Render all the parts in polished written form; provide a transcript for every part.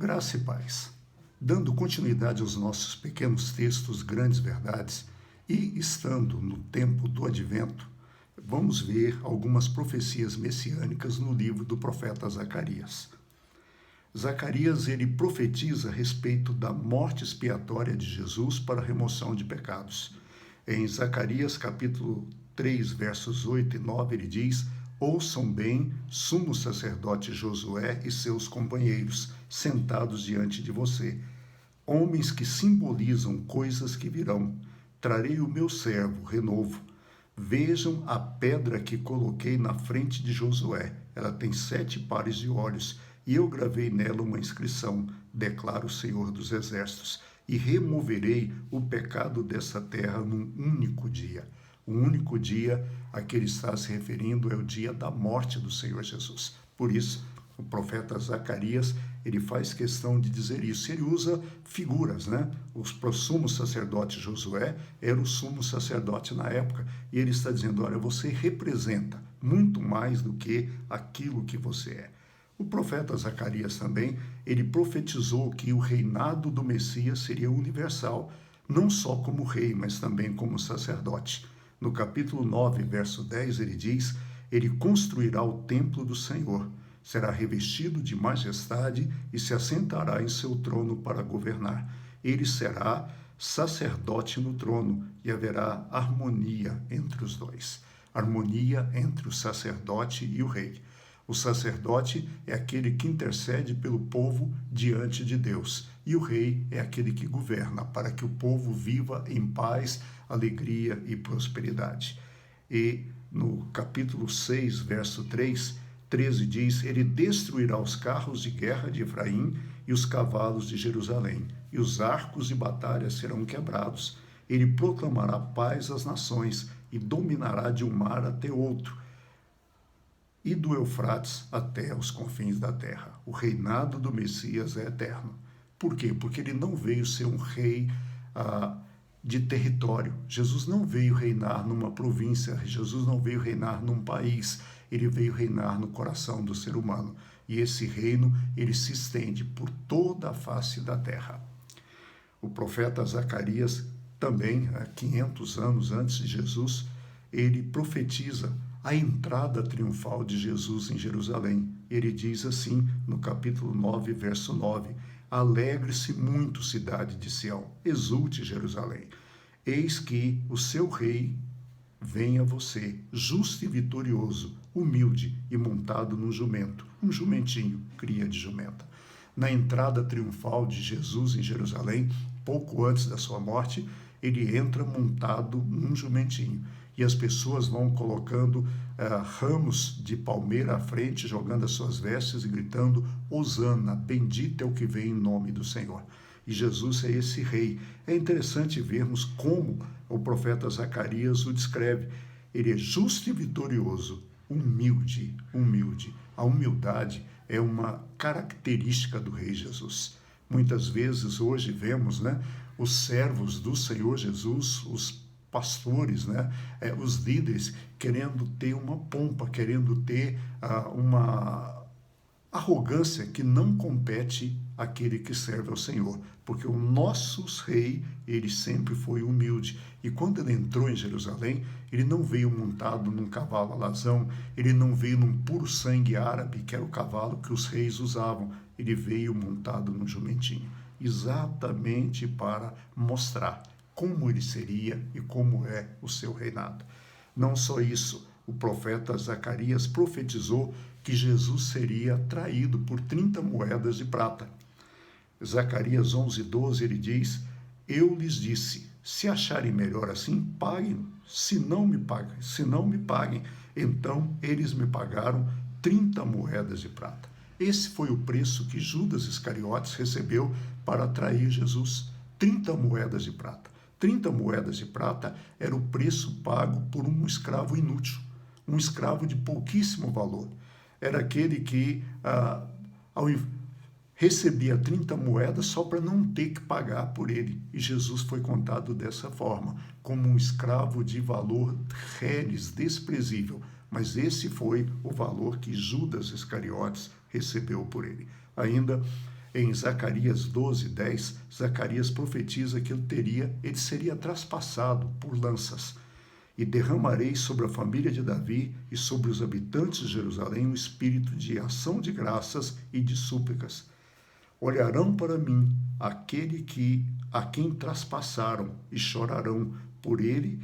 Graça e paz. Dando continuidade aos nossos pequenos textos, grandes verdades, e estando no tempo do advento, vamos ver algumas profecias messiânicas no livro do profeta Zacarias. Zacarias, ele profetiza a respeito da morte expiatória de Jesus para a remoção de pecados. Em Zacarias capítulo 3, versos 8 e 9, ele diz: ouçam bem, sumo sacerdote Josué e seus companheiros, sentados diante de você, homens que simbolizam coisas que virão. Trarei o meu servo, renovo. Vejam a pedra que coloquei na frente de Josué. Ela tem 7 pares de olhos, e eu gravei nela uma inscrição, declara o Senhor dos Exércitos, e removerei o pecado dessa terra num único dia. O único dia a que ele está se referindo é o dia da morte do Senhor Jesus. Por isso, o profeta Zacarias, ele faz questão de dizer isso. Ele usa figuras, né? O sumo sacerdote Josué era o sumo sacerdote na época. E ele está dizendo, olha, você representa muito mais do que aquilo que você é. O profeta Zacarias também, ele profetizou que o reinado do Messias seria universal, não só como rei, mas também como sacerdote. No capítulo 9, verso 10, ele diz: ele construirá o templo do Senhor, será revestido de majestade e se assentará em seu trono para governar. Ele será sacerdote no trono e haverá harmonia entre os dois. Harmonia entre o sacerdote e o rei. O sacerdote é aquele que intercede pelo povo diante de Deus, e o rei é aquele que governa para que o povo viva em paz, alegria e prosperidade. E no capítulo 6, verso 13 diz: ele destruirá os carros de guerra de Efraim e os cavalos de Jerusalém, e os arcos de batalha serão quebrados. Ele proclamará paz às nações e dominará de um mar até outro, e do Eufrates até os confins da terra. O reinado do Messias é eterno. Por quê? Porque ele não veio ser um rei de território. Jesus não veio reinar numa província, Jesus não veio reinar num país, ele veio reinar no coração do ser humano. E esse reino, ele se estende por toda a face da terra. O profeta Zacarias, também, 500 anos antes de Jesus, ele profetiza a entrada triunfal de Jesus em Jerusalém. Ele diz assim, no capítulo 9, verso 9, alegre-se muito, cidade de Sião, exulte Jerusalém. Eis que o seu rei vem a você, justo e vitorioso, humilde e montado num jumento, um jumentinho, cria de jumenta. Na entrada triunfal de Jesus em Jerusalém, pouco antes da sua morte, ele entra montado num jumentinho. E as pessoas vão colocando ramos de palmeira à frente, jogando as suas vestes e gritando, Hosana, bendito é o que vem em nome do Senhor. E Jesus é esse rei. É interessante vermos como o profeta Zacarias o descreve. Ele é justo e vitorioso, humilde. A humildade é uma característica do rei Jesus. Muitas vezes hoje vemos, né, os servos do Senhor Jesus, os pastores, né, os líderes querendo ter uma pompa, querendo ter uma arrogância que não compete àquele que serve ao Senhor, porque o nosso rei, ele sempre foi humilde, e quando ele entrou em Jerusalém, ele não veio montado num cavalo alazão, ele não veio num puro sangue árabe, que era o cavalo que os reis usavam, ele veio montado num jumentinho, exatamente para mostrar como ele seria e como é o seu reinado. Não só isso, o profeta Zacarias profetizou que Jesus seria traído por 30 moedas de prata. Zacarias 11:12, ele diz, eu lhes disse, se acharem melhor assim, paguem, se não me paguem, então eles me pagaram 30 moedas de prata. Esse foi o preço que Judas Iscariotes recebeu para trair Jesus, 30 moedas de prata. 30 moedas de prata era o preço pago por um escravo inútil, um escravo de pouquíssimo valor. Era aquele que recebia 30 moedas só para não ter que pagar por ele. E Jesus foi contado dessa forma, como um escravo de valor reles, desprezível. Mas esse foi o valor que Judas Iscariotes recebeu por ele. Ainda Em Zacarias 12:10, Zacarias profetiza que ele seria traspassado por lanças. E derramarei sobre a família de Davi e sobre os habitantes de Jerusalém um espírito de ação de graças e de súplicas. Olharão para mim a quem traspassaram e chorarão por ele,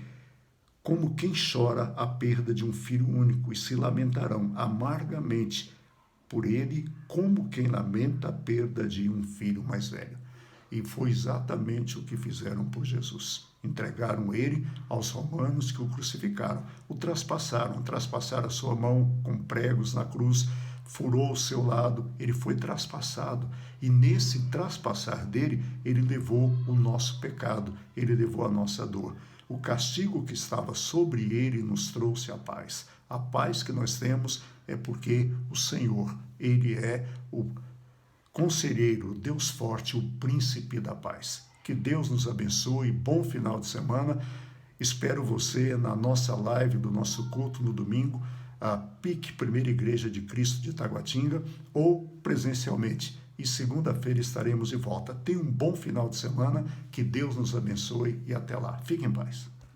como quem chora a perda de um filho único, e se lamentarão amargamente por ele, como quem lamenta a perda de um filho mais velho. E foi exatamente o que fizeram por Jesus. Entregaram ele aos romanos, que o crucificaram, o traspassaram a sua mão com pregos na cruz, furou o seu lado, ele foi traspassado, e nesse traspassar dele, ele levou o nosso pecado, ele levou a nossa dor. O castigo que estava sobre ele nos trouxe a paz. A paz que nós temos é porque o Senhor, ele é o conselheiro, o Deus forte, o príncipe da paz. Que Deus nos abençoe, bom final de semana. Espero você na nossa live do nosso culto no domingo, a PIC, Primeira Igreja de Cristo de Taguatinga, ou presencialmente. E segunda-feira estaremos de volta. Tenha um bom final de semana, que Deus nos abençoe e até lá. Fique em paz.